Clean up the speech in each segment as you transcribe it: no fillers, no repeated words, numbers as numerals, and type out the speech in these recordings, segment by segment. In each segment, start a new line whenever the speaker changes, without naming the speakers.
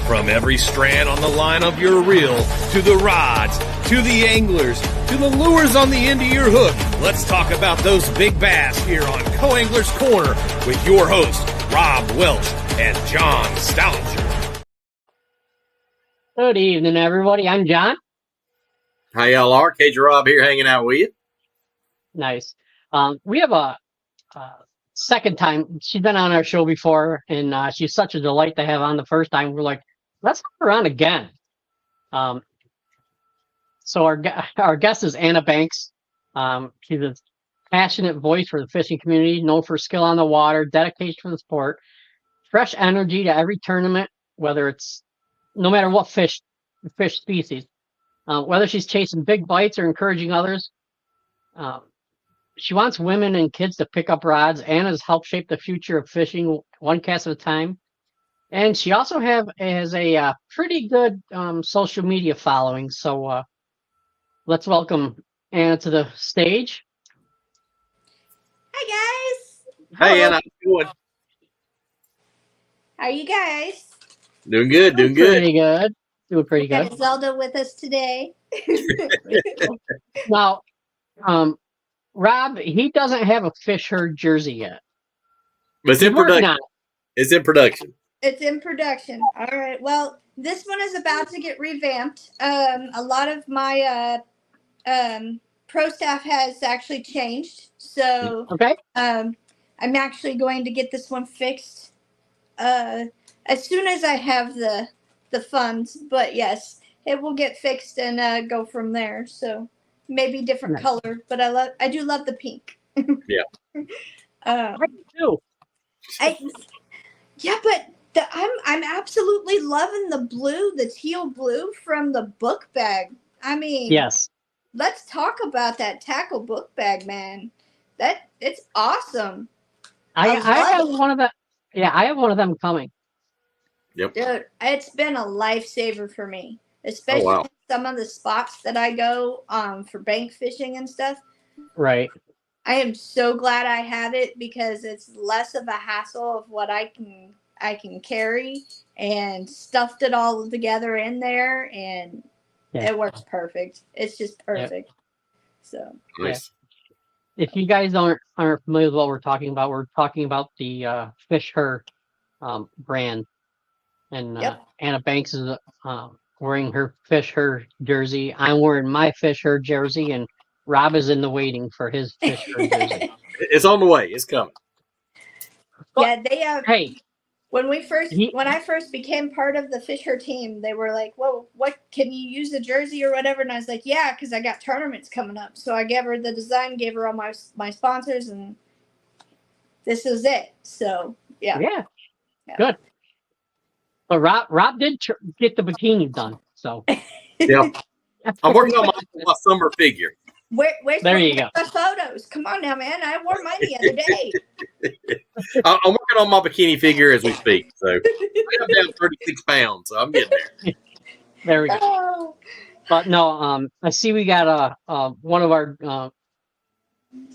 From every strand on the line of your reel, to the rods, to the anglers, to the lures on the end of your hook, let's talk about those big bass here on Co-Anglers Corner with your hosts, Rob Welch and John Stoudinger.
Good evening, everybody. I'm John.
How y'all are? Cage Rob here hanging out with you.
Nice. We have a second time. She's been on our show before, and she's such a delight to have on the first time. We're like, let's have her on again. So our guest is Anna Banks. She's a passionate voice for the fishing community, known for skill on the water, dedication for the sport, fresh energy to every tournament, whether it's no matter what fish species, whether she's chasing big bites or encouraging others. She wants women and kids to pick up rods. Anna's helped shape the future of fishing one cast at a time. And she also has a pretty good social media following. So let's welcome Anna to the stage.
Hi, guys.
Hey, Anna, how you doing?
How are you guys?
Doing good, doing good.
Pretty good. Doing pretty
We got
good.
Zelda with us today.
Now, Rob, he doesn't have a Fish Herd jersey yet.
But it's in production. It's in production.
It's in production. All right. Well, this one is about to get revamped. A lot of my pro staff has actually changed. So
Okay.
I'm actually going to get this one fixed as soon as I have the funds. But yes, it will get fixed and go from there. So maybe different
Nice.
color, but I do love the pink.
Yeah.
I do.
But I'm absolutely loving the blue, the teal blue from the book bag. I mean,
Yes.
let's talk about that tackle book bag, man. It's awesome.
I
love
have
it.
one of them. Yeah, I have one of them coming.
Yep.
Dude, it's been a lifesaver for me, especially in some of the spots that I go for bank fishing and stuff.
Right.
I am so glad I have it because it's less of a hassle of what I can carry, and stuffed it all together in there, and it works perfect. It's just perfect. So
Nice.
If you guys aren't familiar with what we're talking about the Fish Her brand, and Anna Banks is wearing her Fish Her jersey. I'm wearing my Fish Her jersey, and Rob is in the waiting for his Fish Her jersey.
It's on the way. It's coming.
yeah, they have.
Hey,
When I first became part of the Fish Her team, they were like, "Whoa, what can you use the jersey or whatever?" And I was like, "Yeah, because I got tournaments coming up." So I gave her the design, gave her all my sponsors, and this is it. So yeah.
Good. But Rob did get the bikini done, so
Yeah. I'm working on my summer figure.
Where's
There you go.
the photos? Come on now, man! I wore mine the other day.
I'm working on my bikini figure as we speak. So I'm down 36 pounds. So I'm getting there.
There we go.
Oh.
But no, I see we got one of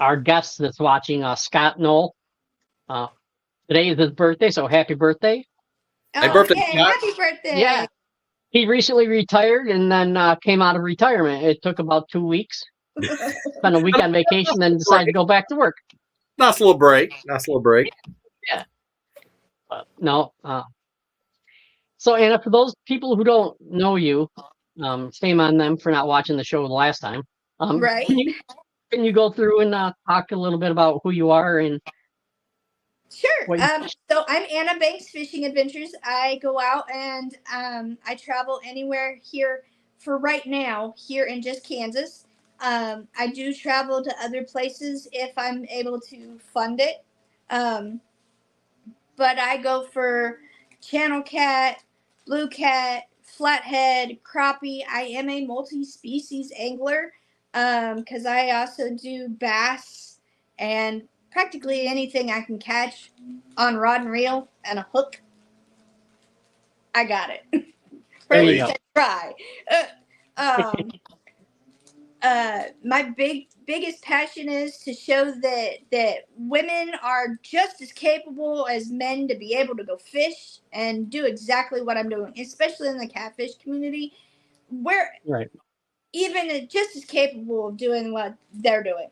our guests that's watching, Scott Knoll. Today is his birthday, so happy birthday!
Happy birthday,
yay,
Scott.
happy birthday!
Yeah, he recently retired and then came out of retirement. It took about 2 weeks. Spent a week on vacation, then decided to go back to work.
Nice little break.
No. So Anna, for those people who don't know you, shame on them for not watching the show the last time.
Right.
Can you go through and talk a little bit about who you are and?
Sure. So I'm Anna Banks Fishing Adventures. I go out and I travel anywhere here for right now here in just Kansas. I do travel to other places if I'm able to fund it. But I go for channel cat, blue cat, flathead, crappie. I am a multi-species angler because I also do bass and practically anything I can catch on rod and reel and a hook. I got it.
There you go.
Try. my biggest passion is to show that women are just as capable as men to be able to go fish and do exactly what I'm doing, especially in the catfish community. We're
Right.
even just as capable of doing what they're doing,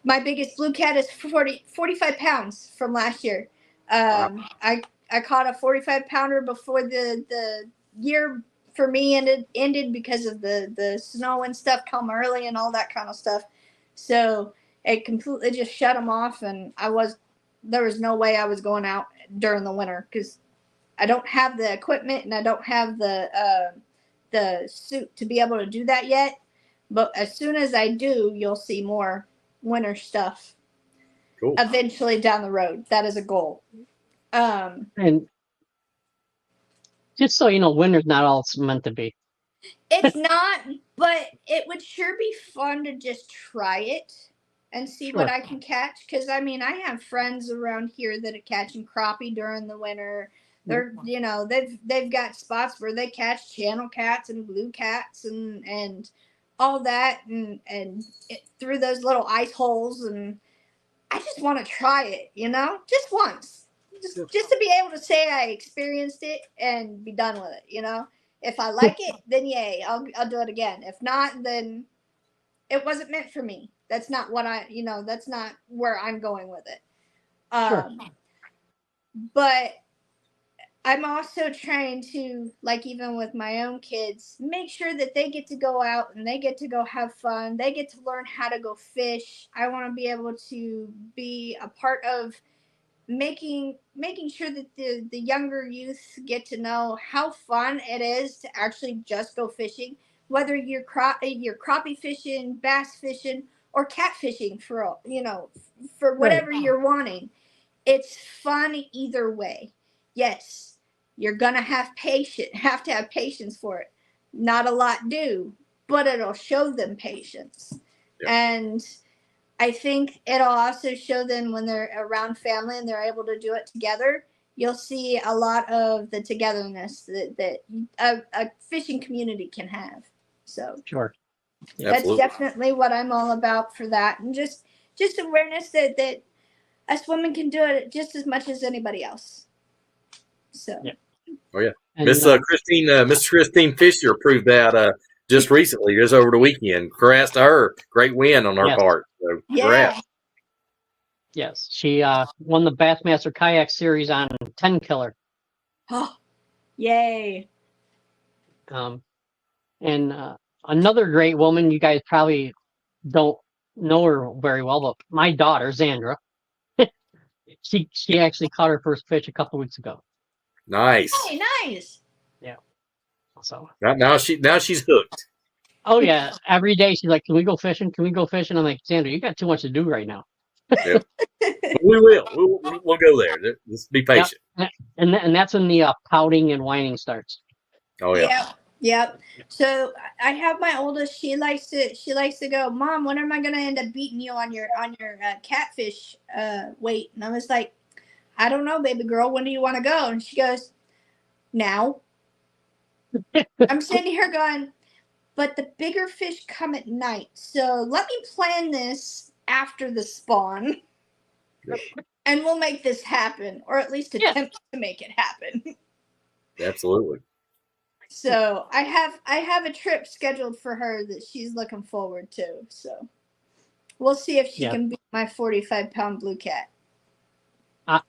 my biggest blue cat is 45 pounds from last year. I caught a 45 pounder before the year for me ended because of the snow and stuff come early and all that kind of stuff. So it completely just shut them off, and there was no way I was going out during the winter because I don't have the equipment and I don't have the suit to be able to do that yet. But as soon as I do, you'll see more winter stuff.
Cool.
Eventually down the road. That is a goal.
And just so you know, winter's not all it's meant to be.
It's not, but it would sure be fun to just try it and see what
Sure.
I can catch. Because I have friends around here that are catching crappie during the winter. They're they've got spots where they catch channel cats and blue cats and all that and through those little ice holes, and I just want to try it, just once, just to be able to say I experienced it and be done with it. If I like it, then yay, I'll do it again. If not, then it wasn't meant for me. That's not what that's not where I'm going with it.
Sure.
But I'm also trying to, like, even with my own kids, make sure that they get to go out and they get to go have fun. They get to learn how to go fish. I want to be able to be a part of making sure that the younger youth get to know how fun it is to actually just go fishing, whether you're crappie fishing, bass fishing, or catfishing for whatever you're wanting. It's fun either way. Yes, you're gonna have to have patience for it. Not a lot do, but it'll show them patience.
Yeah.
And I think it'll also show them when they're around family and they're able to do it together. You'll see a lot of the togetherness that a fishing community can have. So
Sure.
that's
Absolutely.
definitely what I'm all about for that, and just awareness that us women can do it just as much as anybody else. So
Yeah.
Oh yeah,
And,
Miss Christine Fisher proved that just recently, just over the weekend. Congrats to her, great win on her
Yes.
part. So
yeah,
congrats.
yes, she won the Bassmaster Kayak Series on 10 Killer.
oh, yay!
And another great woman, you guys probably don't know her very well, but my daughter, Xandra, she actually caught her first fish a couple weeks ago.
Nice.
Hey, nice.
So,
Now she's hooked.
oh yeah, every day she's like, "Can we go fishing? Can we go fishing?" I'm like, "Xandra, you got too much to do right now."
We will. We'll go there. Just be patient.
And that's when the pouting and whining starts.
Oh yeah.
Yep. So I have my oldest. She likes to go, Mom, when am I gonna end up beating you on your catfish weight? And I was like, I don't know, baby girl. When do you want to go? And she goes, now. I'm sitting here going, but the bigger fish come at night. So let me plan this after the spawn.
Yep.
And we'll make this happen, or at least attempt to make it happen.
Absolutely.
So I have a trip scheduled for her that she's looking forward to. So we'll see if she can beat my 45-pound blue cat.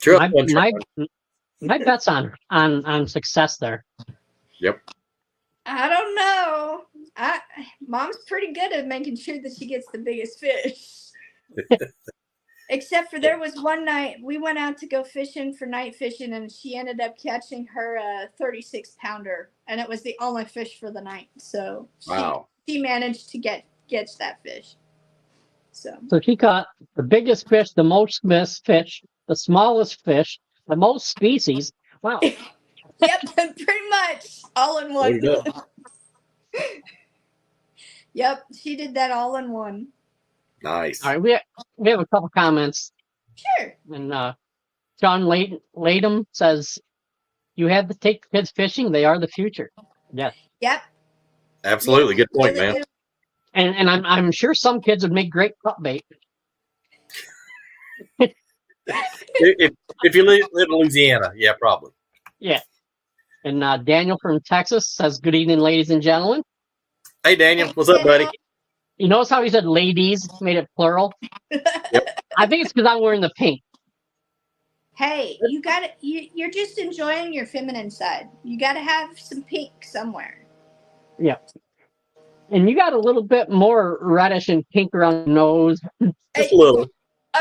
Sure.
My bet's on success there.
Yep.
I don't know. Mom's pretty good at making sure that she gets the biggest fish. Except for there was one night we went out to go fishing for night fishing, and she ended up catching her 36-pounder, and it was the only fish for the night. So she managed to get that fish. So
she caught the biggest fish, the most missed fish, the smallest fish, the most species. Wow.
Yep, pretty much all in one.
There you go.
Yep, she did that all in one.
Nice.
All right, we have a couple comments.
Sure.
And John Latham says, "You have to take kids fishing. They are the future." Yes.
Yep.
Absolutely. Good point, man.
And I'm sure some kids would make great cut bait.
If you live in Louisiana, yeah, probably.
Yeah. And Daniel from Texas says, "Good evening, ladies and gentlemen."
Hey, Daniel, what's up, buddy?
You notice how he said "ladies," made it plural?
Yep.
I think it's because I'm wearing the pink.
Hey, you got it. You're just enjoying your feminine side. You got to have some pink somewhere.
Yeah. And you got a little bit more reddish and pink around the nose.
Just a little.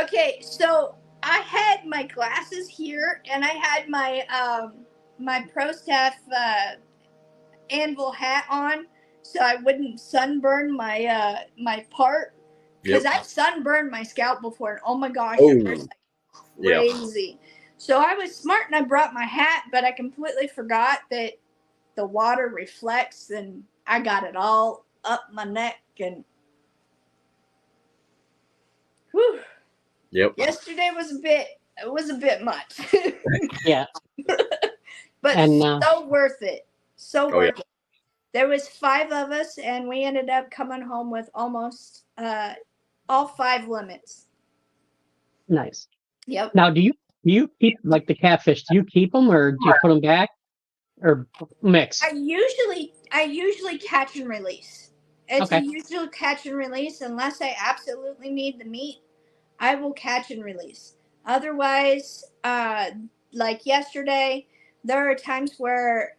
Okay, so I had my glasses here, and I had my my Pro Staff anvil hat on, so I wouldn't sunburn my my part, because I've sunburned my scalp before, and oh my gosh, it was like crazy. So I was smart and I brought my hat, but I completely forgot that the water reflects, and I got it all up my neck, and whew.
Yep.
Yesterday was a bit much.
Yeah.
But so worth it. So worth it. There was 5 of us, and we ended up coming home with almost all 5 limits.
Nice.
Yep.
Now, do you keep, like, the catfish? Do you keep them, or do you put them back, or mix?
I usually catch and release. It's a usual catch and release. Unless I absolutely need the meat, I will catch and release. Otherwise, like yesterday, there are times where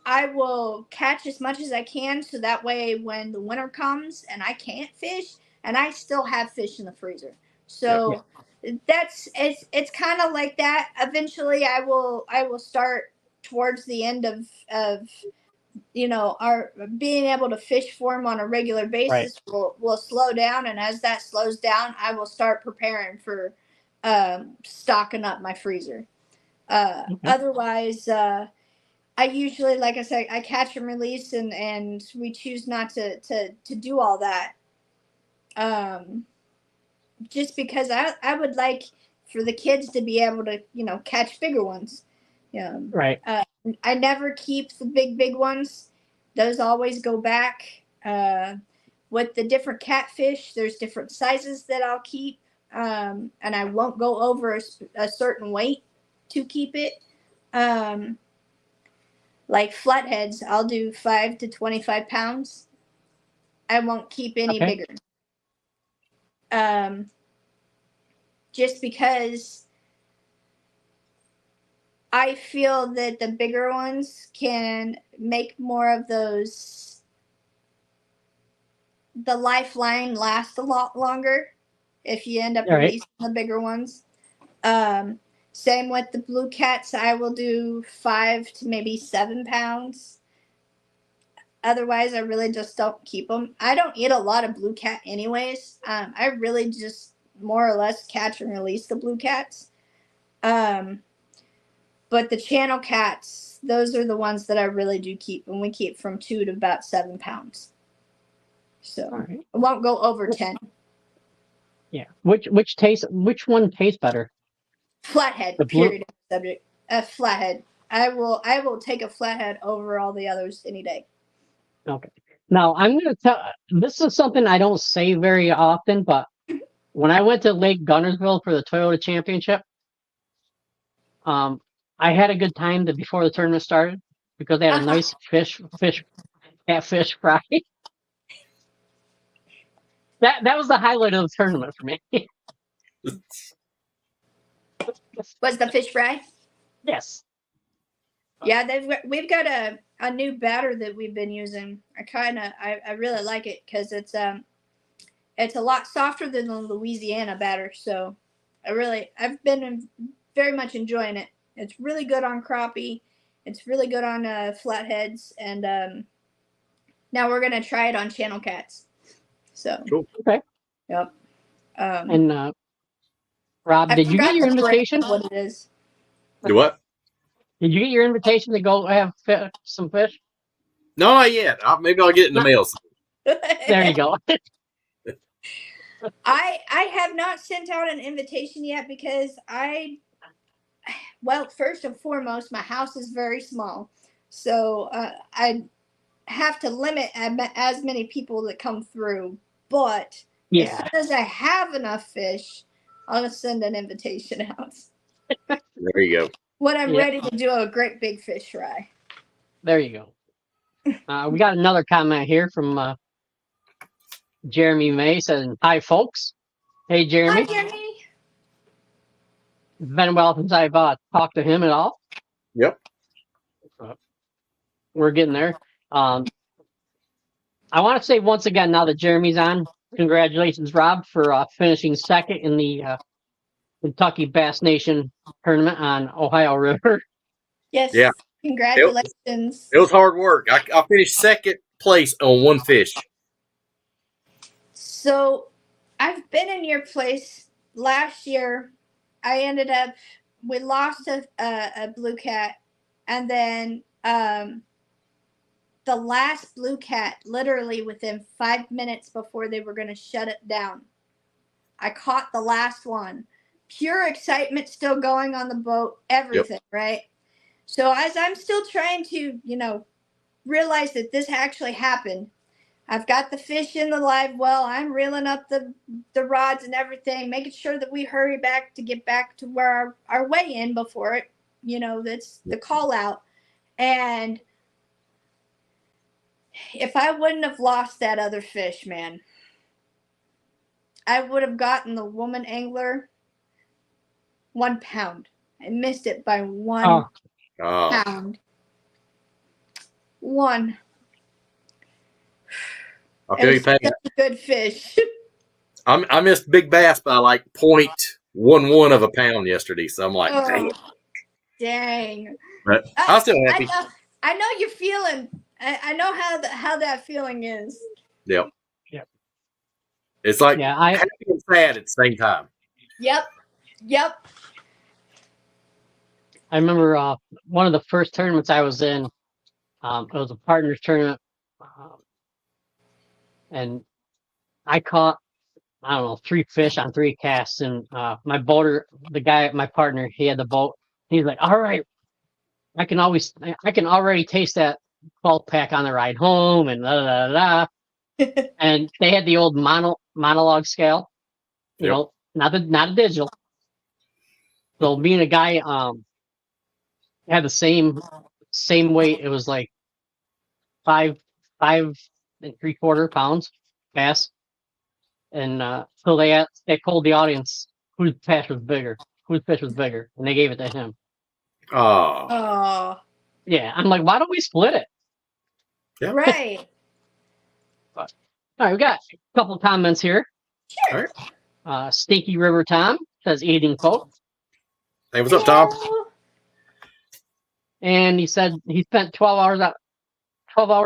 I will catch as much as I can, so that way when the winter comes and I can't fish, and I still have fish in the freezer. So it's kind of like that. Eventually, I will start towards the end of our being able to fish for them on a regular basis will slow down, and as that slows down, I will start preparing for stocking up my freezer. Otherwise, I usually, like I said, I catch and release, and we choose not to do all that. Just because I would like for the kids to be able to, catch bigger ones.
Right.
I never keep the big ones. Those always go back. With the different catfish, there's different sizes that I'll keep. And I won't go over a certain weight to keep it. Like flatheads, I'll do 5 to 25 pounds. I won't keep any bigger. Just because I feel that the bigger ones can make more of those, the lifeline last a lot longer if you end up releasing the bigger ones. Same with the blue cats. I will do 5 to maybe 7 pounds. Otherwise, I really just don't keep them. I don't eat a lot of blue cat anyways. I really just more or less catch and release the blue cats. But the channel cats, those are the ones that I really do keep, and we keep from 2 to about 7 pounds. So I won't go over 10.
Yeah. Which one tastes better?
Flathead. Period. Subject. Flathead. I will take a flathead over all the others any day.
Okay. Now I'm going to tell. This is something I don't say very often, but when I went to Lake Gunnersville for the Toyota Championship, I had a good time before the tournament started because they had a nice catfish fry. That was the highlight of the tournament for me.
Was the fish fry?
Yes.
Yeah, we've got a new batter that we've been using. I really like it because it's a lot softer than the Louisiana batter. So I've been very much enjoying it. It's really good on crappie. It's really good on flatheads, and now we're gonna try it on channel cats. So
cool.
Okay.
Yep.
And Rob, did you get your invitation?
What it is?
Do what?
Did you get your invitation to go have some fish?
No, not yet. Maybe I'll get it in the mail.
There you go.
I have not sent out an invitation yet because well, first and foremost, my house is very small, so have to limit as many people that come through. But as
Yeah.
soon as I have enough fish, I'm gonna send an invitation out
There you go.
when I'm
Yep.
ready to do a great big fish fry.
There you go. We got another comment here from Jeremy May saying, "Hi, folks." Hey,
Hi,
Jeremy.
Jeremy.
It's been a while since I've talked to him at all.
Yep.
We're getting there. I want to say once again, now that Jeremy's on, congratulations, Rob, for finishing second in the Kentucky Bass Nation tournament on Ohio River.
Yes.
Yeah.
Congratulations.
It was hard work. I finished second place on one fish.
So I've been in your place last year. We lost a blue cat, and then the last blue cat, literally within 5 minutes before they were going to shut it down, I caught the last one. Pure excitement still going on the boat, everything, right? So as I'm still trying to, realize that this actually happened, I've got the fish in the live well. I'm reeling up the rods and everything, making sure that we hurry back to get back to where our weigh in before it, that's the call out. And if I wouldn't have lost that other fish, man, I would have gotten the woman angler 1 pound. I missed it by 1 pound. One.
I feel you, Pat.
Such a good fish.
I missed big bass by like 0.11 of a pound yesterday, so I'm like,
dang.
But I'm still happy.
I know you're feeling. I know how that feeling is.
Yep. It's like happy and sad at the same time.
Yep.
I remember one of the first tournaments I was in. It was a partners tournament, and I caught, I don't know, 3 fish on 3 casts. And my boater, my partner, he had the boat. He's like, "All right, I can already taste that 12 pack on the ride home," and and they had the old monologue scale, you know, not a digital. So me and a guy had the same weight. It was like 5 3/4 pounds bass. And so they told the audience whose fish was bigger, and they gave it to him.
Oh.
Yeah, I'm like, why don't we split it?
Yeah. Right.
But, all right, we got a couple comments here.
Sure.
All
right. Stinky River Tom says, "Eating folks."
Hey, what's up, Tom?
And he said he spent 12 hours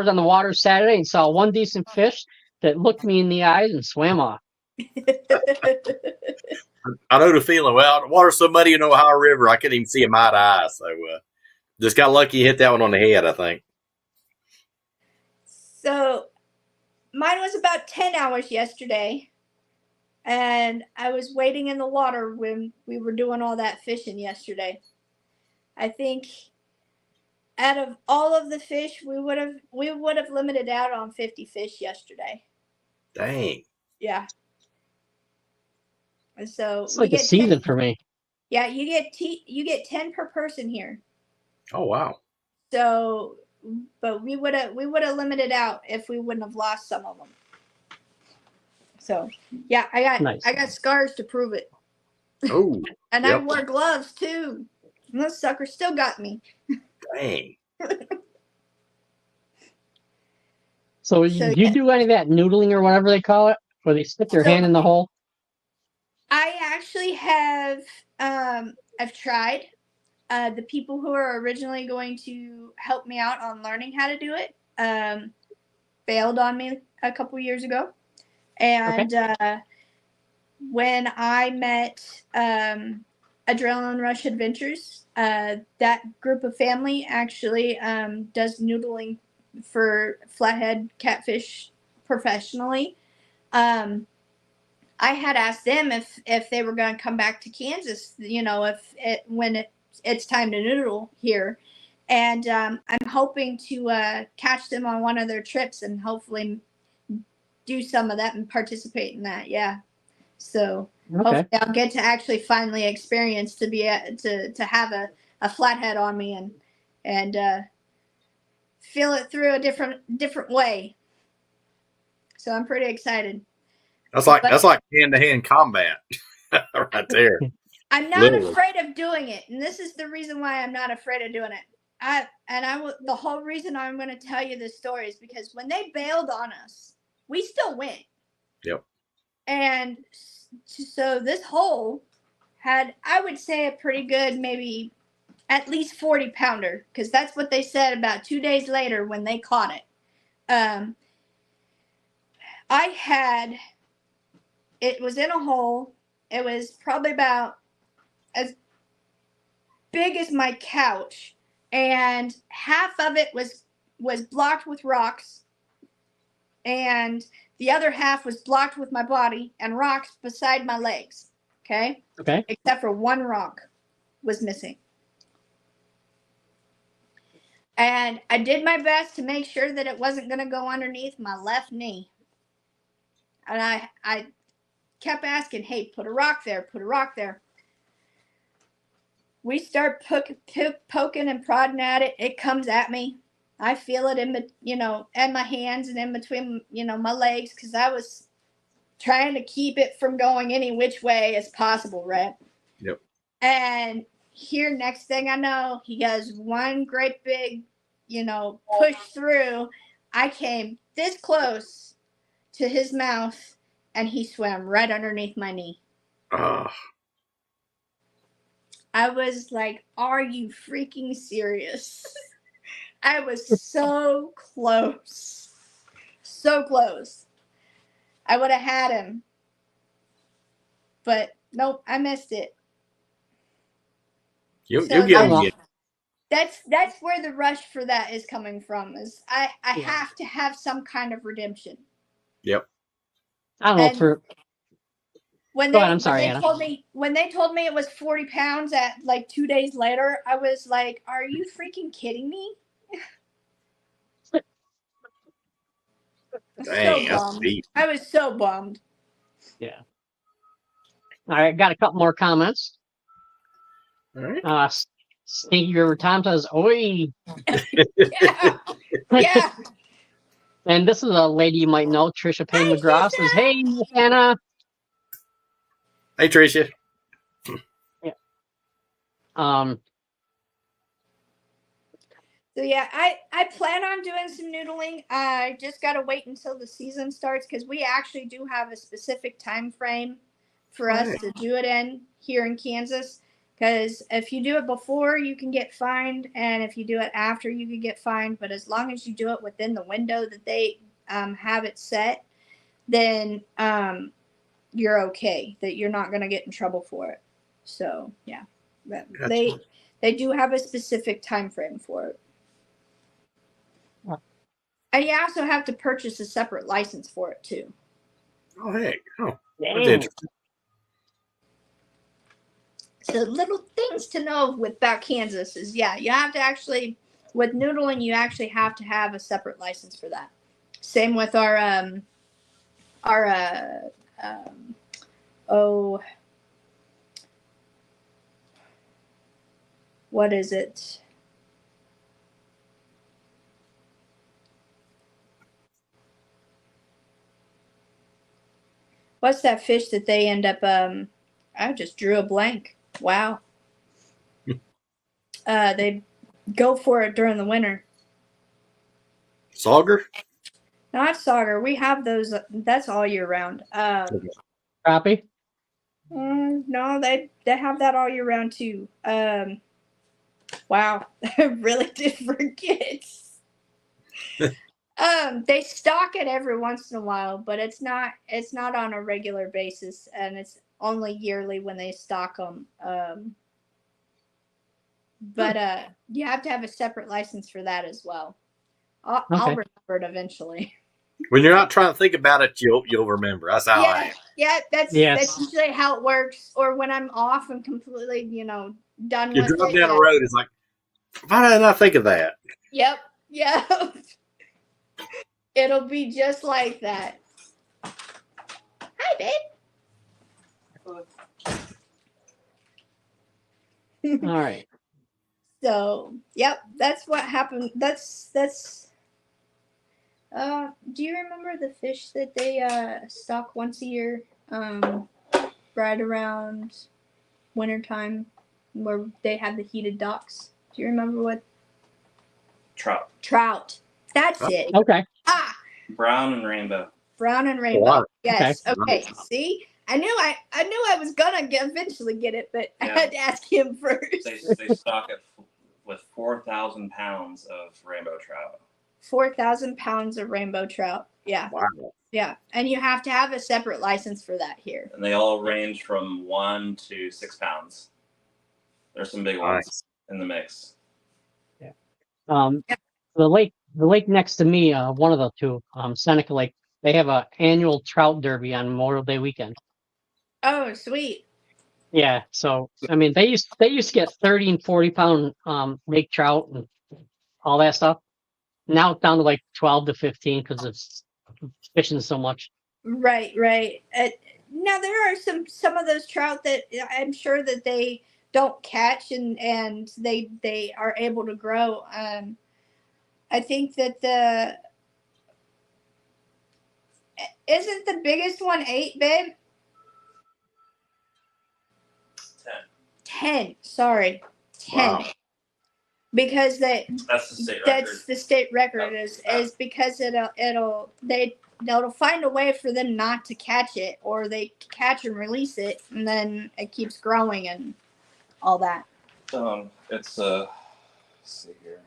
on the water Saturday and saw one decent fish that looked me in the eyes and swam off.
I know the feeling. Well, the water's so muddy in Ohio River, I couldn't even see him eye to eye. So just got lucky you hit that one on the head, I think.
So mine was about 10 hours yesterday. And I was waiting in the water when we were doing all that fishing yesterday. I think out of all of the fish, we would have limited out on 50 fish yesterday.
Dang.
Yeah. And so
it's like a season for me.
Yeah, you get 10 per person here.
Oh wow.
So, but we would have limited out if we wouldn't have lost some of them. So, yeah, I got scars to prove it.
Oh.
And I wore gloves too. And those suckers still got me.
Dang.
So you do any of that noodling or whatever they call it, where they stick their hand in the hole?
I actually have. I've tried. The people who are originally going to help me out on learning how to do it bailed on me a couple years ago. And when I met Adrenaline Rush Adventures, that group of family actually does noodling for flathead catfish professionally. I had asked them if they were going to come back to Kansas, when it's time to noodle here. And I'm hoping to catch them on one of their trips and hopefully do some of that and participate in that. Yeah. So hopefully I'll get to actually finally experience to be to have a flathead on me and feel it through a different way. So I'm pretty excited.
That's like hand-to-hand combat right there.
I'm not afraid of doing it, and this is the reason why I'm not afraid of doing it. The whole reason I'm going to tell you this story is because when they bailed on us, we still went.
Yep.
And so this hole had, I would say, a pretty good, maybe at least 40-pounder, because that's what they said about 2 days later when they caught it. It was in a hole. It was probably about as big as my couch, and half of it was blocked with rocks, and the other half was blocked with my body and rocks beside my legs. Okay. Except for one rock was missing. And I did my best to make sure that it wasn't going to go underneath my left knee. And I kept asking, hey, put a rock there, put a rock there. We start poking and prodding at it. It comes at me. I feel it in my hands and in between, my legs, because I was trying to keep it from going any which way as possible, right?
Yep.
And here, next thing I know, he goes one great big, push through. I came this close to his mouth, and he swam right underneath my knee. I was like, are you freaking serious? I was so close. So close. I would have had him. But nope, I missed it.
You'll get him.
That's where the rush for that is coming from. Is I have to have some kind of redemption.
Yep.
I don't know. When
they told me it was 40 pounds at like 2 days later, I was like, are you freaking kidding me?
Dang,
so bummed. I was so bummed.
Yeah. All right, got a couple more comments.
All right.
Stinky River Tom says, oi.
Yeah.
And this is a lady you might know, Trisha Payne McGraw says, hey, Hannah.
Hey, Tricia.
Yeah.
So yeah, I plan on doing some noodling. I just got to wait until the season starts, because we actually do have a specific time frame for us to do it in here in Kansas. Because if you do it before, you can get fined, and if you do it after, you can get fined. But as long as you do it within the window that they have it set, then you're okay. That you're not going to get in trouble for it. So yeah, gotcha. They do have a specific time frame for it. And you also have to purchase a separate license for it too.
Oh heck! Oh, that's
interesting.
So little things to know about Kansas is, you have to actually, with noodling, you actually have to have a separate license for that. Same with our what is it? What's that fish that they end up, I just drew a blank. Wow. They go for it during the winter.
Sauger?
Not sauger. We have those. That's all year round.
Crappie?
No, they have that all year round too. Wow. I really did forget. They stock it every once in a while, but it's not on a regular basis, and it's only yearly when they stock them. But you have to have a separate license for that as well. I'll remember it eventually.
When you're not trying to think about it, you'll remember. That's how I am.
Yeah, that's usually how it works. Or when I'm off and completely, done
you
with it.
drive down the road, it's like, Why did I not think of that?
Yep. Yep. It'll be just like that. Hi, babe.
All right.
So, yep, that's what happened. That's do you remember the fish that they stock once a year? Right around wintertime where they have the heated docks. Do you remember what?
Trout.
Trout. That's it.
Okay.
Ah,
Brown and rainbow.
brown and rainbow.
Wow.
Yes.
Okay.
Okay. See, I knew I was gonna eventually get it, but I
Yeah.
had to ask him first.
They stock it with 4,000 pounds of rainbow trout.
4,000 pounds of rainbow trout. Yeah.
Wow.
Yeah. And you have to have a separate license for that here.
And they all range from 1 to 6 pounds. There's some big ones in the mix.
The lake next to me, one of the two, Seneca Lake, they have a annual trout derby on Memorial Day weekend.
Oh, sweet.
Yeah, so I mean they used to get 30 and 40 pound lake trout and all that stuff. Now it's down to like 12 to 15 because it's fishing so much.
Right, right. Now there are some of those trout that I'm sure that they don't catch and they are able to grow. I think that isn't the biggest one 8, babe? 10. Sorry, 10.
Wow.
Because
That's the state record.
that's the state record is because they'll find a way for them not to catch it, or they catch and release it, and then it keeps growing and all that.
It's let's see here.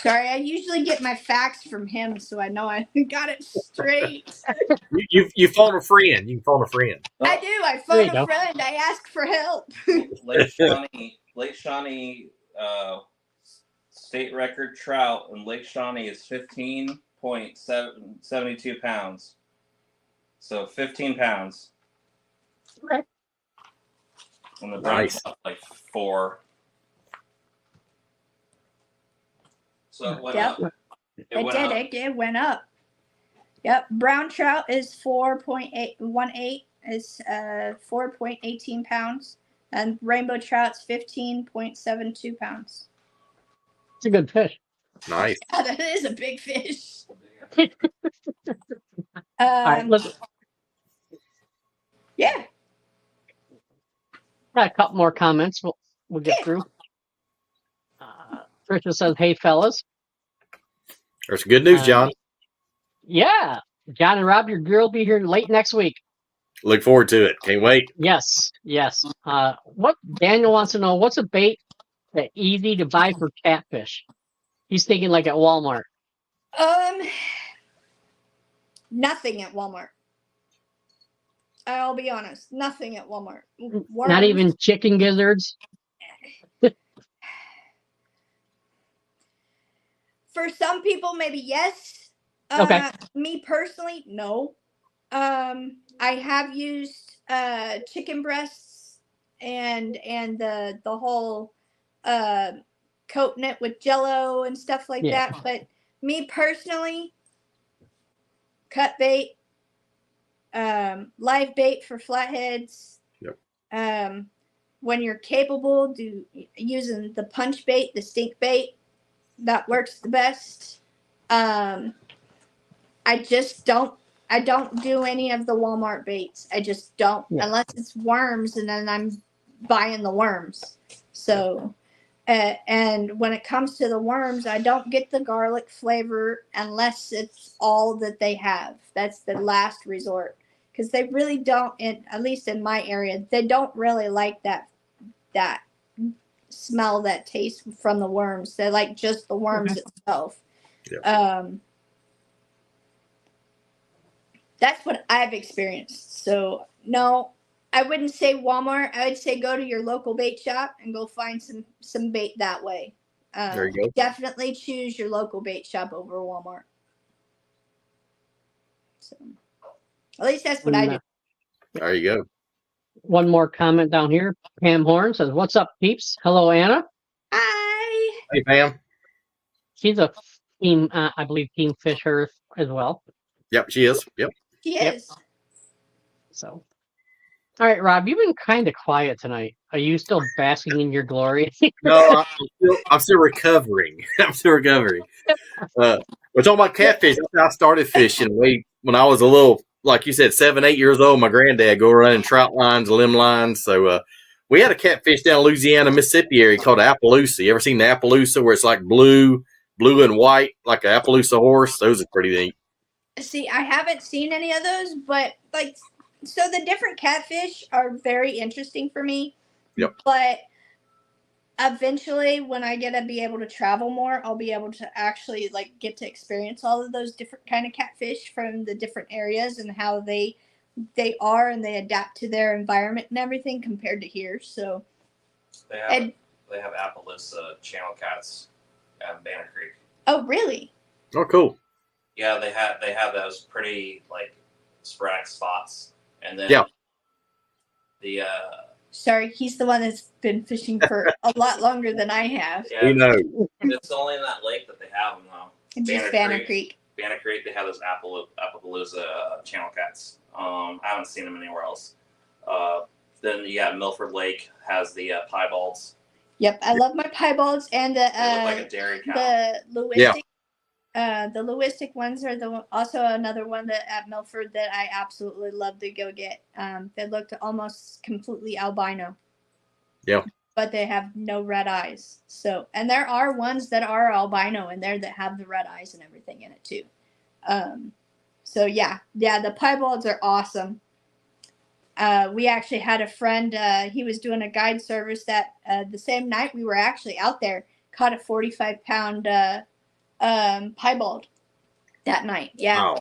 Sorry, I usually get my facts from him, so I know I got it straight.
You phone a friend. You can phone a friend.
I do. I
There you
phone
go.
a friend. I ask for help.
Lake Shawnee state record trout in Lake Shawnee is 15.72 pounds. So 15 pounds.
Okay.
And the brown
Nice.
trout like 4. So it went
Yep.
up.
It went up. Yep. Brown trout is 4.818 is 4.18 pounds, and rainbow trout's 15.72 pounds.
It's a good fish.
Nice.
Yeah, that is a big fish.
All right, let's
Yeah.
got a couple more comments. We'll get through. Trisha says, "Hey fellas,
There's good news, John.
yeah, John and Rob, your girl will be here late next week.
Look forward to it. Can't wait.
Yes. What Daniel wants to know: what's a bait that's easy to buy for catfish? He's thinking like at Walmart.
Nothing at Walmart. I'll be honest. Nothing at Walmart.
Not
Worms.
even chicken gizzards.
For some people, maybe yes.
Okay.
Me personally, no. I have used chicken breasts and the whole coating it with Jello and stuff like
Yeah.
that. But me personally, cut bait, live bait for flatheads.
Yep.
When you're capable, using the punch bait, the stink bait. That works the best. I don't do any of the Walmart baits. I just don't, unless it's worms, and then I'm buying the worms. So, and when it comes to the worms, I don't get the garlic flavor unless it's all that they have. That's the last resort, because they really don't. At least in my area, they don't really like that smell, that taste from the worms. They like just the worms itself.
Yep.
That's what I've experienced. So no, I wouldn't say Walmart. I would say go to your local bait shop and go find some bait that way.
There you go.
Definitely choose your local bait shop over Walmart. So at least that's what I do.
There you go.
one more comment down here. Pam Horn says, "What's up, peeps? Hello, Anna."
Hi.
Hey, Pam.
She's a team, I believe, Team Fish Earth as well.
Yep, she is. Yep.
She
Yep.
is.
So, all right, Rob, you've been kind of quiet tonight. Are you still basking in your glory?
No, I'm still recovering. I'm still recovering. We're talking about catfish. That's how I started fishing. When I was a little, like you said, 7, 8 years old, my granddad go running trout lines, limb lines. So we had a catfish down Louisiana, Mississippi area called Appaloosa. You ever seen the Appaloosa where it's like blue and white, like an Appaloosa horse? Those are pretty neat.
See, I haven't seen any of those, but so the different catfish are very interesting for me.
Yep.
But eventually, when I get to be able to travel more, I'll be able to actually get to experience all of those different kind of catfish from the different areas and how they are and they adapt to their environment and everything compared to here. So
They have Appaloosa channel cats at Banner Creek.
Oh, really?
Oh, cool.
Yeah, they have those pretty sporadic spots, and then the
Sorry, he's the one that's been fishing for a lot longer than I have.
yeah,
We know.
it's only in that lake that they have them though.
And just Banner Creek.
Banner Creek, they have those Appaloosa channel cats. I haven't seen them anywhere else. Then Milford Lake has the piebalds.
Yep, I love my piebalds and
They look like a dairy cow.
the Lewistic. The Lewistic ones are also another one that at Milford that I absolutely love to go get. They looked almost completely albino.
Yeah.
But they have no red eyes. So, and there are ones that are albino in there that have the red eyes and everything in it too. So yeah, the piebalds are awesome. We actually had a friend, he was doing a guide service that the same night we were actually out there, caught a 45-pound piebald that night. Yeah.
Wow.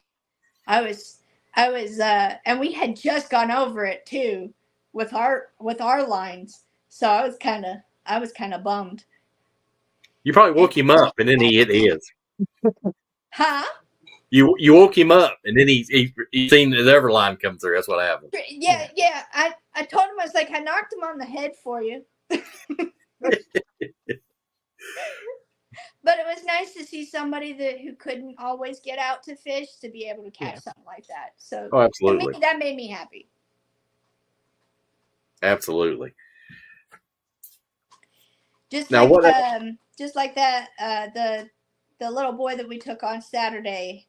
I was, and we had just gone over it too with our lines. So I was kind of bummed.
You probably woke him up, and then he hit his.
Huh?
You woke him up, and then he seen the other line come through. That's what happened.
Yeah. I told him, I was like, I knocked him on the head for you. But it was nice to see somebody who couldn't always get out to fish to be able to catch something like that. So
Oh, absolutely.
that made me happy.
Absolutely.
Just
Now,
like that, the little boy that we took on Saturday,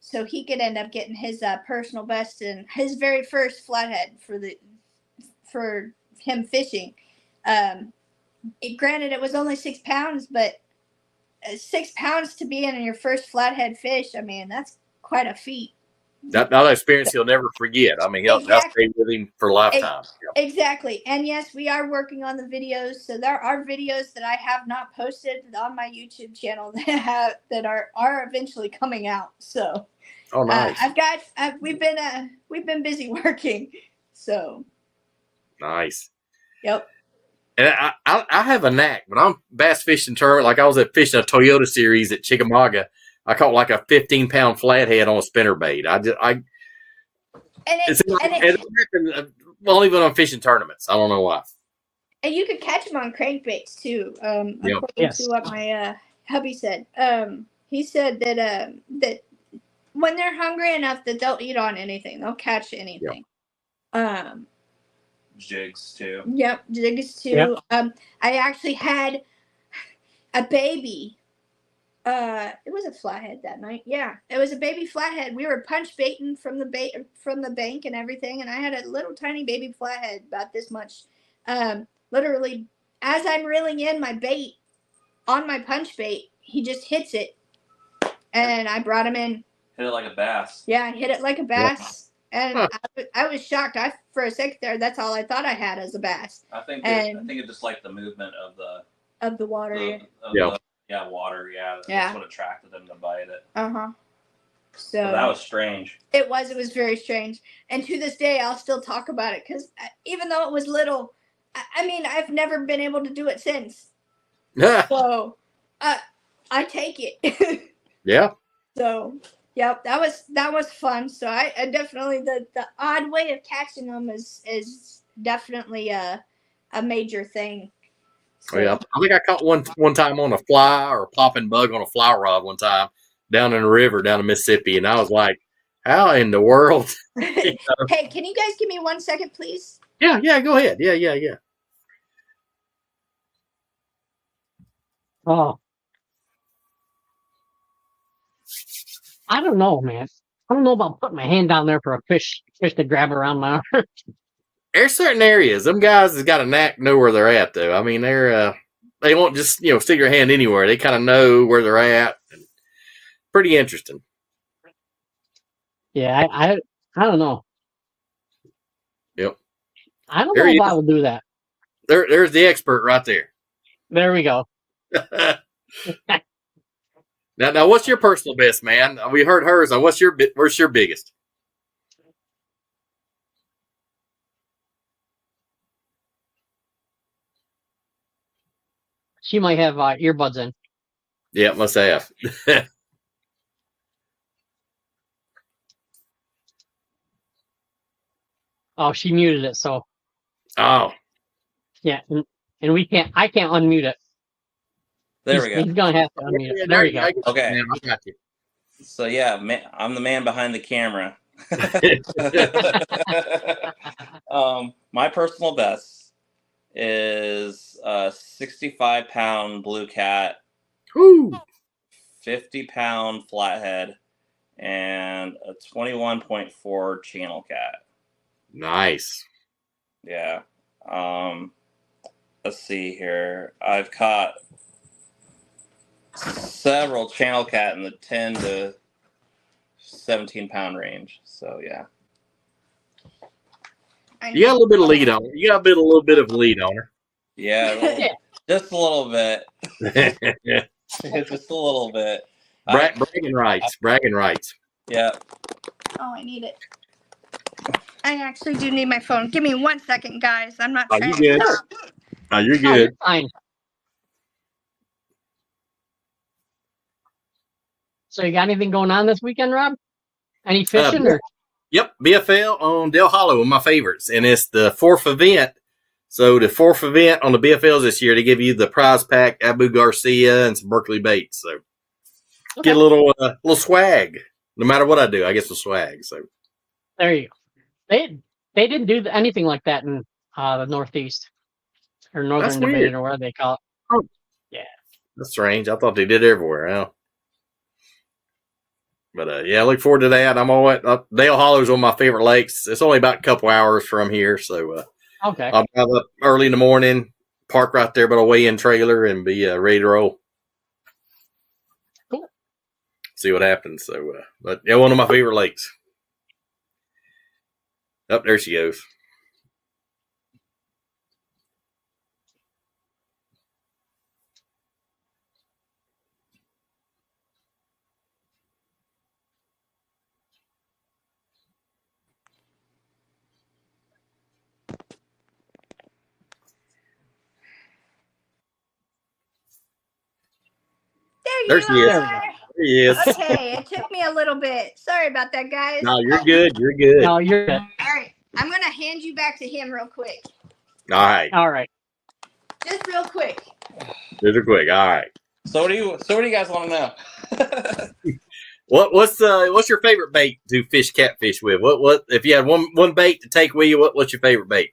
so he could end up getting his personal best and his very first flathead for him fishing. Granted, it was only 6 pounds, but 6 pounds to be in your first flathead fish, I mean, that's quite a feat.
That experience he'll never forget. I mean, he'll stay with him for a lifetime.
Exactly. And yes, we are working on the videos. So there are videos that I have not posted on my YouTube channel that are eventually coming out. So
Oh, nice.
we've been busy working. So
Nice.
Yep.
And I have a knack when I'm bass fishing tournament. Like I was fishing a Toyota series at Chickamauga. I caught like a 15-pound flathead on a spinnerbait. Only when I'm fishing tournaments. I don't know why.
And you could catch them on crankbaits too. According to what my hubby said. He said that when they're hungry enough that they'll eat on anything. They'll catch anything. Yep.
Jigs too.
Yep, jigs too. Yep. I actually had a baby. It was a flathead that night. Yeah, it was a baby flathead. We were punch baiting from the bank and everything, and I had a little tiny baby flathead about this much. Literally, as I'm reeling in my bait on my punch bait, he just hits it, and I brought him in.
Hit it like a bass.
Yeah, I hit it like a bass. And I was shocked. For a second there, that's all I thought I had as a bass.
I think it just like the movement of the
water.
Water. Yeah, that's what attracted them to bite it.
So
that was strange.
It was very strange. And to this day, I'll still talk about it because even though it was little, I mean, I've never been able to do it since. So I take it.
Yeah.
So Yep, that was fun. So I definitely the odd way of catching them is definitely a major thing.
Oh, yeah, I think I caught one time on a fly or a popping bug on a fly rod one time down in the river down in Mississippi, and I was like, "How in the world?"
Hey, can you guys give me 1 second, please?
Yeah, go ahead. Yeah.
Oh, I don't know, man. I don't know about putting my hand down there for a fish to grab around my arm.
There's certain areas. Them guys has got a knack to know where they're at, though. I mean, they won't just stick their hand anywhere. They kind of know where they're at. Pretty interesting.
Yeah, I don't know.
Yep.
I don't
There
know
he
if
is.
I will do that.
There's the expert right there.
There we go.
Now, what's your personal best, man? We heard hers. Now, what's your biggest?
She might have earbuds in.
Yeah, must have.
Oh, she muted it. So
Oh,
yeah, and we can't. I can't unmute it.
There we
He's
go.
gonna have to unmute it. There you go.
Okay.
Man, I got you.
So yeah, I'm the man behind the camera. My personal best is a 65-pound blue cat,
Woo.
50-pound flathead, and a 21.4 channel cat.
Nice.
Yeah. Let's see here. I've caught several channel cat in the 10 to 17-pound range. So yeah.
You got a little bit of lead on her. You got a little bit of lead on her.
Yeah, just a little bit. Just a little bit.
Bragging rights.
Yeah.
Oh, I need it. I actually do need my phone. Give me 1 second, guys. I'm not
Oh,
trying
you good?
to.
Oh, you're
Oh,
good.
you're fine. So you got anything going on this weekend, Rob? Any fishing or?
Yep, BFL on Del Hollow, one of my favorites, and it's the fourth event. So the fourth event on the BFLs this year, they give you the prize pack, Abu Garcia, and some Berkeley baits. So get a little swag. No matter what I do, I get some swag. So
There you go. They didn't do anything like that in the Northeast or Northern
weird.
Dominion or whatever they call it.
Oh.
Yeah.
That's strange. I thought they did everywhere. Huh? But yeah, I look forward to that. I'm all at Dale Hollow is one of my favorite lakes. It's only about a couple hours from here, so
Okay.
I'll drive up early in the morning, park right there by the weigh-in trailer, and be ready to roll.
Cool.
See what happens. So, but yeah, one of my favorite lakes. Up there she goes.
There
There
you
she is.
are.
There he is.
Okay, it took me a little bit. Sorry about that, guys.
No, you're good. You're good.
No, you're good.
All right, I'm gonna hand you back to him real quick.
All right.
All right.
Just real quick.
These are quick. All right.
So what do you guys want to know?
What's your favorite bait to fish catfish with? What if you had one bait to take with you? What's your favorite bait?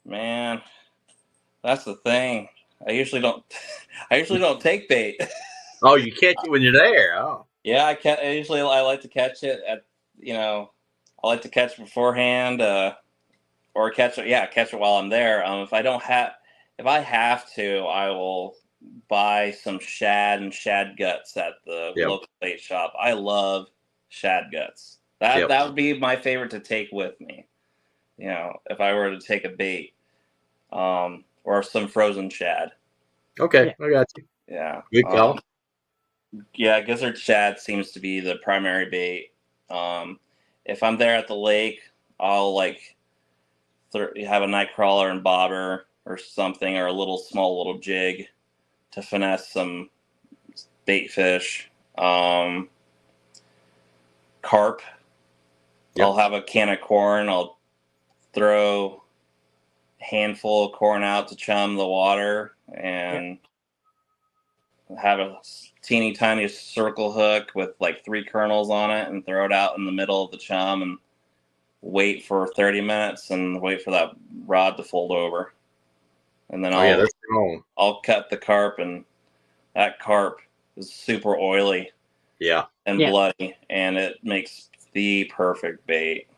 Man, that's the thing. I usually don't take bait.
Oh, you catch it when you're there. Oh,
Yeah, I like to catch it at I like to catch it beforehand, or catch it while I'm there. If I have to, I will buy some shad and shad guts at the local bait shop. I love shad guts. That would be my favorite to take with me. If I were to take a bait, or some frozen shad.
okay, I got you.
Yeah,
Good call.
Yeah, gizzard shad seems to be the primary bait. If I'm there at the lake, I'll have a night crawler and bobber or something, or a small little jig to finesse some bait fish. carp.
Yep.
I'll have a can of corn. I'll throw a handful of corn out to chum the water and have a teeny tiny circle hook with like 3 kernels on it and throw it out in the middle of the chum and wait for 30 minutes and wait for that rod to fold over. And then
that's strong.
I'll cut the carp, and that carp is super oily and bloody, and it makes the perfect bait.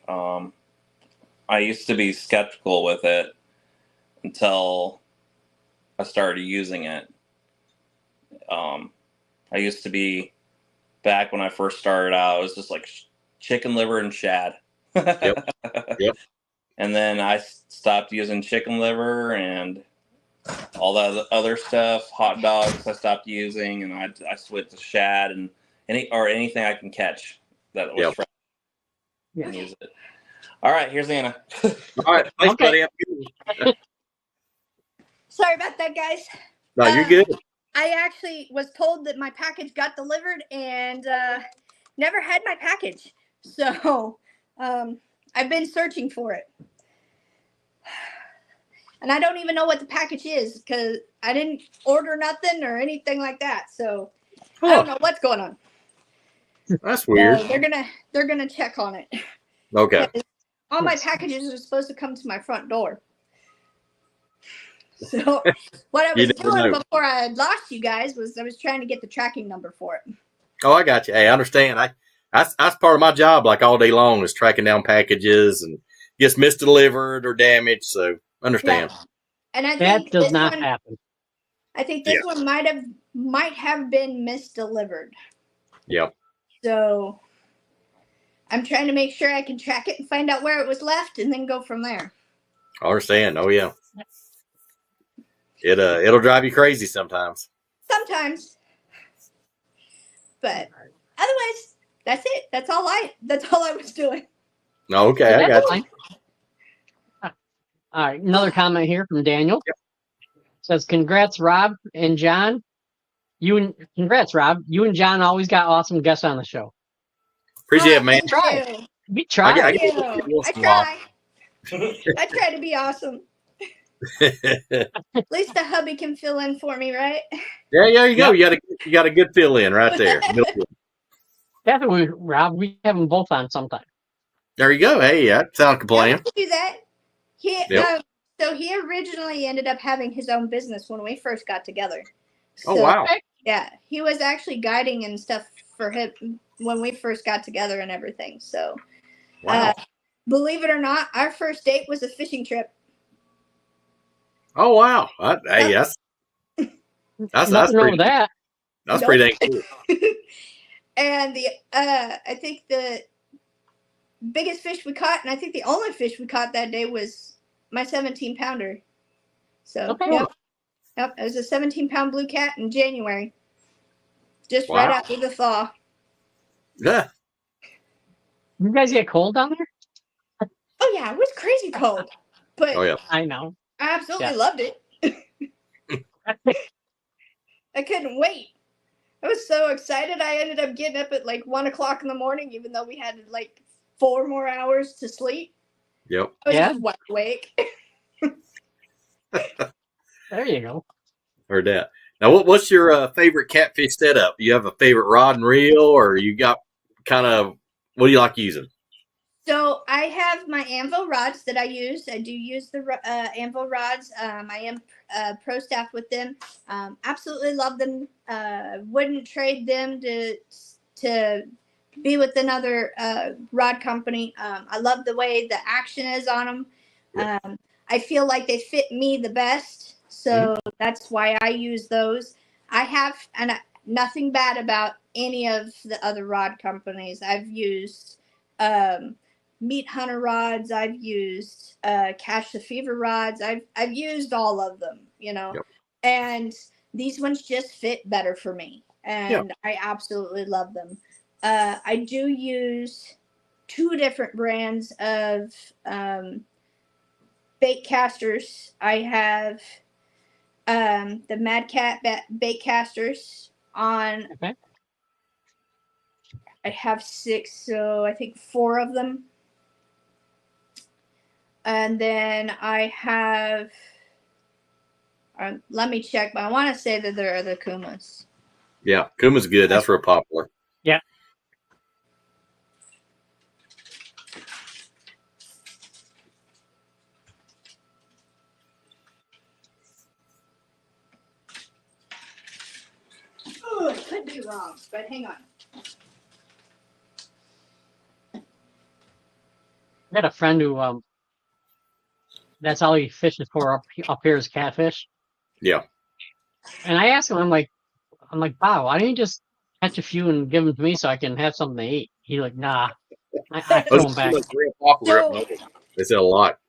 I used to be skeptical with it until I started using it. I used to be, back when I first started out, it was just like chicken liver and shad.
Yep.
And then I stopped using chicken liver and all that other stuff. Hot dogs I stopped using, and I switched to shad and anything I can catch that was fresh.
Yeah.
And use it. All right, here's Anna.
All right, thanks, buddy.
Sorry about that, guys.
No, you're good.
I actually was told that my package got delivered and never had my package. So I've been searching for it. And I don't even know what the package is because I didn't order nothing or anything like that. So I don't know what's going on.
That's weird.
So they're gonna check on it.
Okay.
All my packages are supposed to come to my front door. So what I was doing before I had lost you guys was I was trying to get the tracking number for it.
Oh, I got you. Hey, I understand. That's part of my job, like all day long, is tracking down packages and gets misdelivered or damaged. So understand.
Yeah. And I
That
think
does not happen.
I think this one might have been misdelivered.
Yep.
So I'm trying to make sure I can track it and find out where it was left and then go from there.
I understand. Oh yeah. It'll drive you crazy sometimes.
Sometimes. But otherwise, that's it. That's all I was doing.
Okay, I got you.
All right, another comment here from Daniel.
Yep.
Says, congrats, Rob and John. Congrats, Rob. You and John always got awesome guests on the show.
Appreciate it, man.
Try. We try.
I try. I try to be awesome. At least the hubby can fill in for me, right?
Yeah, there you go. You got a good fill in right there.
Definitely, Rob. We have them both on sometime.
There you go. Hey, that sounds like a plan.
Do that. So he originally ended up having his own business when we first got together.
Oh wow.
Yeah, he was actually guiding and stuff for him when we first got together and everything. So,
wow.
Believe it or not, our first date was a fishing trip.
Oh wow. Hey, that's
Nothing wrong with that.
That's pretty dang cool.
And I think the biggest fish we caught, and I think the only fish we caught that day, was my 17-pounder. So yep, it was a 17-pound blue cat in January, just right after the thaw.
Yeah.
You guys get cold down there?
Oh yeah, it was crazy cold, but
I know.
I absolutely loved it. I couldn't wait. I was so excited. I ended up getting up at like 1 o'clock in the morning, even though we had like 4 more hours to sleep.
Yep.
I was just wide awake.
There you go.
Heard that. Now, what's your favorite catfish setup? You have a favorite rod and reel, or you got kind of, what do you like using?
So I have my Anvil rods that I use. I do use the Anvil rods. I am pro staff with them. Absolutely love them. Wouldn't trade them to be with another rod company. I love the way the action is on them.
Yep.
I feel like they fit me the best, so that's why I use those. I have nothing bad about any of the other rod companies. I've used Meat Hunter rods. I've used Catch the Fever rods. I've used all of them, and these ones just fit better for me, and I absolutely love them. I do use 2 different brands of bait casters. I have the Mad Cat bait casters on I have 6, so I think 4 of them. And then I have, let me check, but I want to say that there are the Kumas.
Yeah, Kuma's good. That's real popular.
Yeah.
Oh, I could be wrong, but hang on.
I got a friend who that's all he fishes for up here is catfish.
Yeah.
And I asked him, I'm like, wow, why don't you just catch a few and give them to me so I can have something to eat? He's like, nah, I throw them back.
Kuma's real popular up
So-
north. They sell a lot.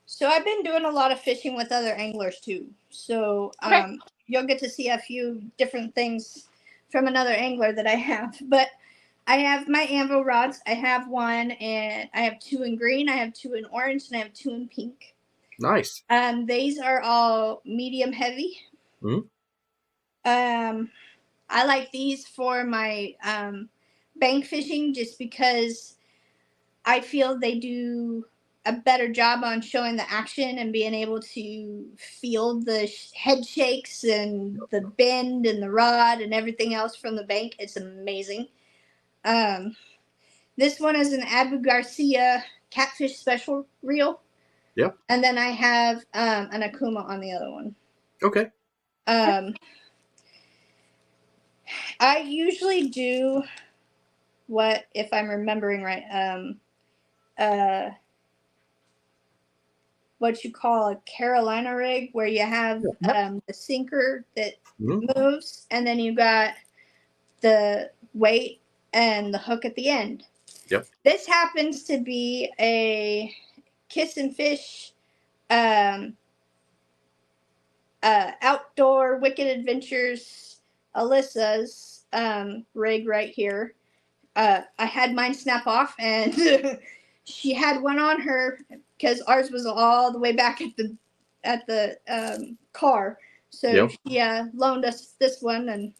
So I've been doing a lot of fishing with other anglers too. So
Okay.
you'll get to see a few different things from another angler that I have. But I have my Anvil rods. I have one, and I have 2 in green. I have 2 in orange, and I have 2 in pink.
Nice.
These are all medium heavy.
Mhm.
I like these for my bank fishing just because I feel they do a better job on showing the action and being able to feel the head shakes and the bend and the rod and everything else from the bank. It's amazing. This one is an Abu Garcia catfish special reel.
Yep.
And then I have an Akuma on the other one.
Okay.
I usually do what, if I'm remembering right, what you call a Carolina rig, where you have the sinker that
Mhm.
moves, and then you got the weight and the hook at the end.
Yep.
This happens to be a Kiss and Fish outdoor Wicked Adventures Alyssa's rig right here. I had mine snap off, and she had one on her because ours was all the way back at the car. So
Yep.
she loaned us this one, and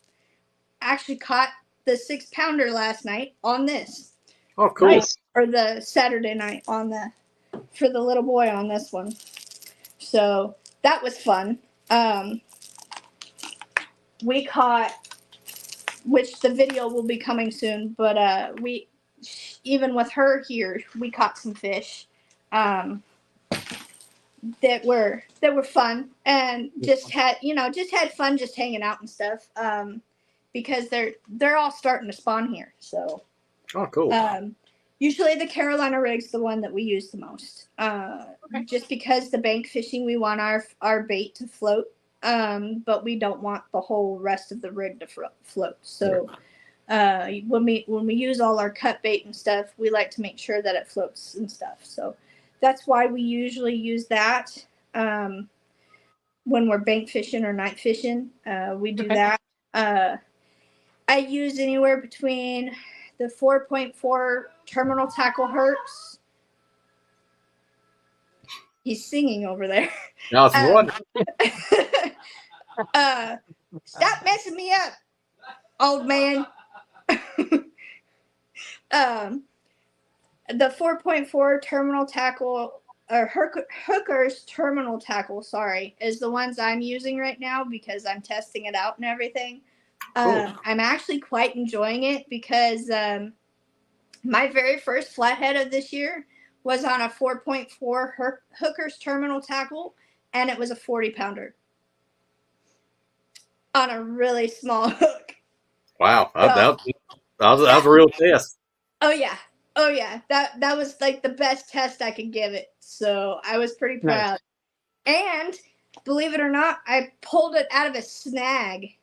actually caught the 6-pounder last night on this,
Oh, cool.
Nice.
or the Saturday night for the little boy on this one. So that was fun. We caught, which the video will be coming soon, but even with her here, we caught some fish that were fun, and just had fun just hanging out and stuff, because they're all starting to spawn here. So
Oh, cool.
usually the Carolina rig's the one that we use the most, just because the bank fishing, we want our bait to float, but we don't want the whole rest of the rig to float. So when we use all our cut bait and stuff, we like to make sure that it floats and stuff. So that's why we usually use that when we're bank fishing or night fishing. We do that. I use anywhere between the 4.4 terminal tackle Hertz. He's singing over there.
Now it's one.
Stop messing me up, old man. The 4.4 terminal tackle, or Hooker's terminal tackle, sorry, is the ones I'm using right now because I'm testing it out and everything.
Cool.
I'm actually quite enjoying it because my very first flathead of this year was on a 4.4 Hooker's terminal tackle, and it was a 40-pounder on a really small hook.
Wow. That was a real test.
Oh yeah. That was like the best test I could give it. So I was pretty proud. Nice. And believe it or not, I pulled it out of a snag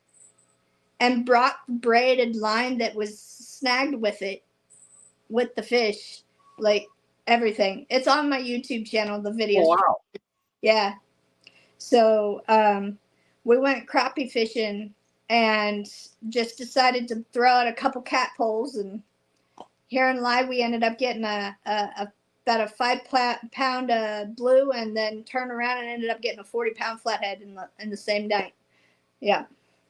and brought braided line that was snagged with it, with the fish, like everything. It's on my YouTube channel, the videos.
Oh, wow.
Yeah. So we went crappie fishing and just decided to throw out a couple cat poles, and here in live we ended up getting about a 5-pound blue, and then turned around and ended up getting a 40-pound flathead in the same night. Yeah.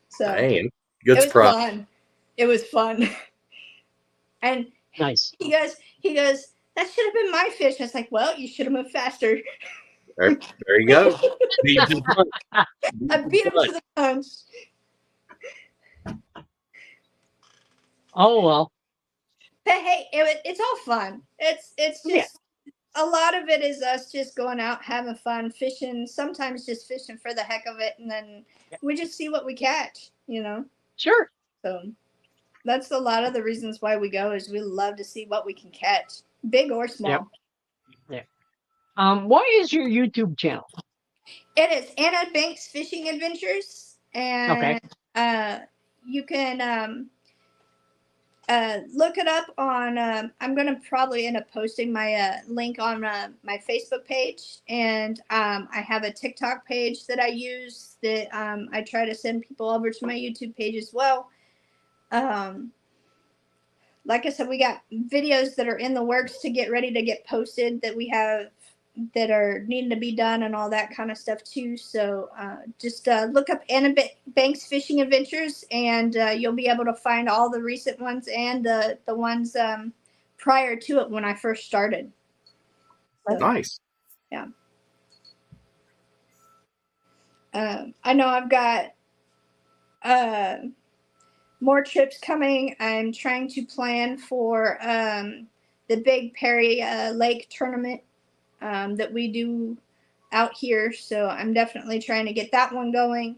So
Dang. Good
it was
surprise.
fun. It was fun. And
Nice.
he goes, that should have been my fish. I was like, well, you should have moved faster.
There you go. Beat him to the punch.
I beat him to the punch.
Oh well.
But hey, it's all fun. It's just a lot of it is us just going out having fun, fishing. Sometimes just fishing for the heck of it, and then we just see what we catch.
Sure.
So that's a lot of the reasons why we go. Is we love to see what we can catch, big or small.
Yep. What is your YouTube channel?
It is Anna Banks Fishing Adventures, and you can look it up on. I'm going to probably end up posting my link on my Facebook page, and I have a TikTok page that I use that I try to send people over to my YouTube page as well. Like I said, we got videos that are in the works to get ready to get posted that we have that are needing to be done and all that kind of stuff too. So just look up Anna Banks Fishing Adventures, and you'll be able to find all the recent ones and the ones prior to it when I first started. So,
Nice.
Yeah. I know I've got more trips coming. I'm trying to plan for the Big Perry Lake tournament that we do out here. So I'm definitely trying to get that one going.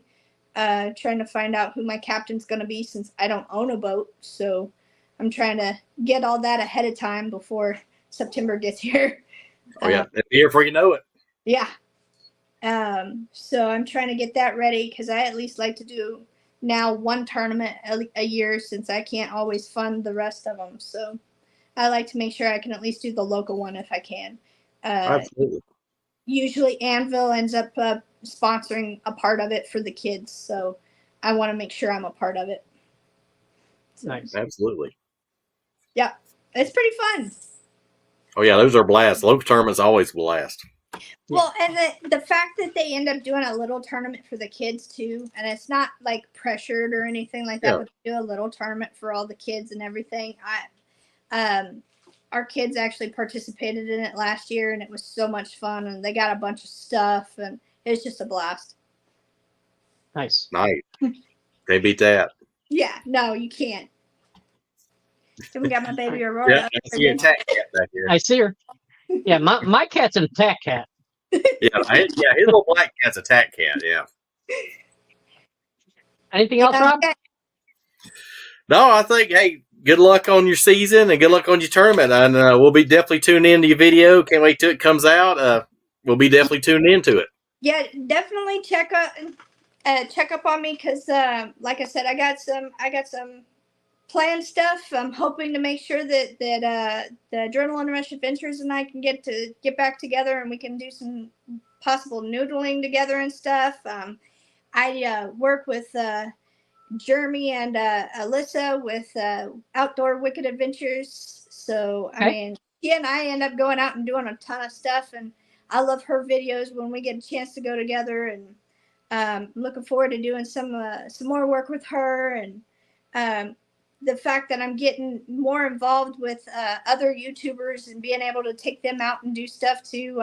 Trying to find out who my captain's going to be since I don't own a boat. So I'm trying to get all that ahead of time before September gets here.
Oh, yeah. It'll be here before you know it.
Yeah. So I'm trying to get that ready because I at least like to do now one tournament a year since I can't always fund the rest of them. So I like to make sure I can at least do the local one if I can.
Absolutely.
Usually Anvil ends up sponsoring a part of it for the kids. So I want to make sure I'm a part of it. So,
Nice.
Absolutely.
yeah, it's pretty fun.
Oh, yeah. Those are blasts. Local tournaments always blast.
Well, and the fact that they end up doing a little tournament for the kids too, and it's not like pressured or anything like that,
Yeah.
but they do a little tournament for all the kids and everything. Our kids actually participated in it last year, and it was so much fun, and they got a bunch of stuff, and it was just a blast.
Nice.
Nice. Can't beat that.
Yeah, no, you can't. Then we got my baby Aurora.
Yeah,
up
I
there
see a
doing-
attack cat back here.
I see her. Yeah, my cat's an attack cat.
Yeah, his little black cat's a attack cat. Yeah.
Anything else, Rob?
Okay.
No, I think, hey, good luck on your season and good luck on your tournament. And we'll be definitely tuning into your video. Can't wait till it comes out. We'll be definitely tuned into it.
Yeah, definitely check up on me because, like I said, I got some planned stuff. I'm hoping to make sure that the Adrenaline Rush Adventures and I can get back together and we can do some possible noodling together and stuff. I work with Jeremy and Alyssa with Outdoor Wicked Adventures. So I mean, she and I end up going out and doing a ton of stuff, and I love her videos when we get a chance to go together. And I'm looking forward to doing some more work with her, and the fact that I'm getting more involved with other YouTubers and being able to take them out and do stuff too.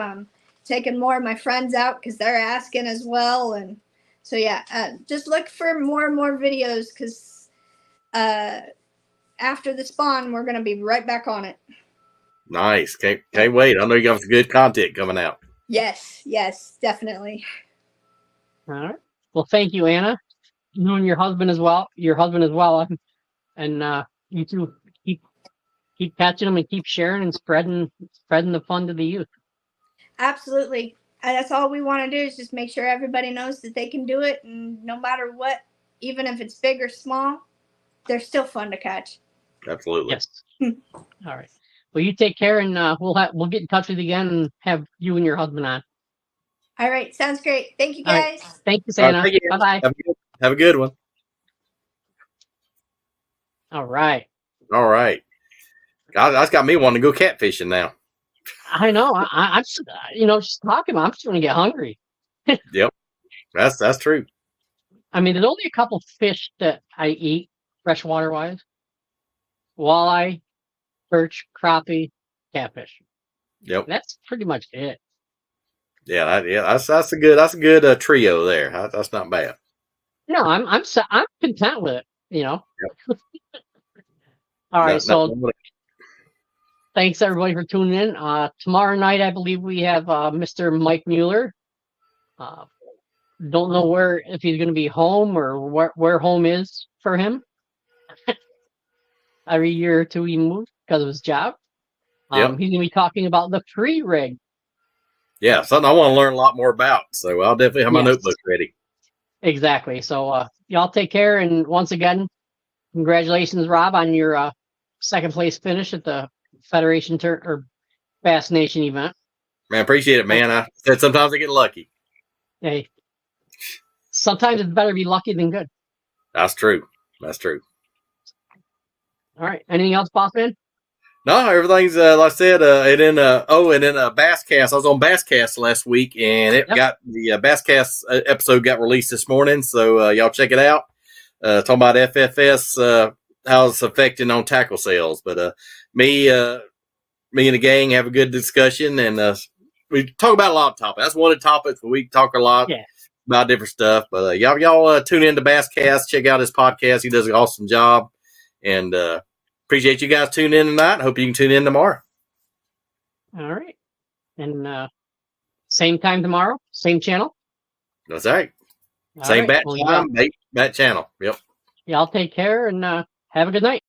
Taking more of my friends out because they're asking as well. And so, yeah, just look for more and more videos because after the spawn, we're going to be right back on it.
Nice. Can't wait. I know you got some good content coming out.
Yes, definitely.
All right. Well, thank you, Anna. You and your husband as well. And you two keep catching them and keep sharing and spreading the fun to the youth.
Absolutely. That's all we want to do is just make sure everybody knows that they can do it, and no matter what, even if it's big or small, they're still fun to catch.
Absolutely.
Yes. All right. Well, you take care, and we'll get in touch with you again and have you and your husband on.
All right, sounds great. Thank you,
All right.
guys.
Thank you,
All right,
Santa.
thank you.
Bye-bye.
Have a good one.
All right.
All right. That's got me wanting to go catfishing now.
I know. I'm just, just talking. I'm just going to get hungry.
That's true.
I mean, there's only a couple fish that I eat freshwater wise, walleye, perch, crappie, catfish.
Yep.
That's pretty much it.
Yeah. That's a good trio there. That's not bad.
No, I'm content with it. You know. All right. So thanks everybody for tuning in. Tomorrow night, I believe we have Mr. Mike Mueller. Don't know if he's going to be home or where home is for him. Every year or two he moves because of his job.
Yep.
He's going to be talking about the free rig.
Yeah, something I want to learn a lot more about. So I'll definitely have my notebook ready.
Exactly. So y'all take care. And once again, congratulations, Rob, on your second place finish at the Federation or Bass Nation event.
Man, appreciate it, man. I said sometimes I get lucky.
Hey, sometimes it's better to be lucky than good.
That's true.
All right. Anything else, boss man?
No, everything's like I said. And then Basscast. I was on Basscast last week, and it got the Basscast episode got released this morning. So y'all check it out. Talking about FFS, how it's affecting on tackle sales. But me and the gang have a good discussion, and we talk about a lot of topics. That's one of the topics, but we talk a lot about different stuff. But y'all tune in to Basscast. Check out his podcast. He does an awesome job, and appreciate you guys tuning in tonight. Hope you can tune in tomorrow.
All right. And same time tomorrow, same channel.
That's right. Same bat time, bat channel. Yep.
Y'all take care and have a good night.